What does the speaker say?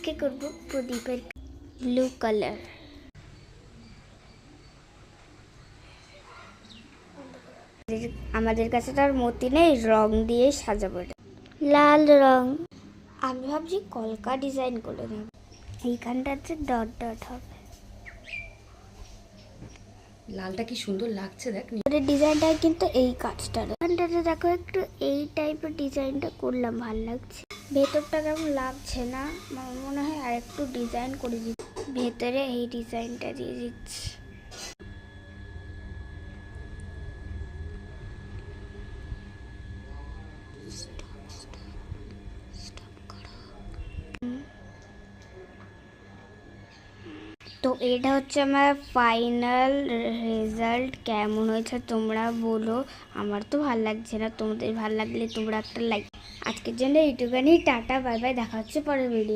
আজকে করব প্রদীপের ব্লু কালার। আমাদের কাছে তার মতি নেই, রং দিয়ে সাজাবো। লাল রং। আমি ভাবছি কলকা ডিজাইন করে নেব। এইখানটাতে ডট ডট হবে। লালটা কি সুন্দর লাগছে দেখ। ডিজাইনটা কিন্তু এই কাজটার এখানটাতে দেখো একটু এই টাইপের ডিজাইনটা করলাম, ভালো লাগছে। ভেতরটা কেমন লাগছে না? আমার মনে হয় আর একটু ডিজাইন করে দিচ্ছি, ভেতরে এই ডিজাইনটা দিয়ে দিচ্ছি। তো এটা হচ্ছে আমার ফাইনাল রেজাল্ট। কেমন হয়েছে তোমরা বলো। আমার তো ভালো লাগছে না, তোমাদের ভালো লাগলে তোমরা একটা লাইক। আজকের জন্য এইটুখানি, টাটা বাই বাই, দেখা হচ্ছে পরের ভিডিও।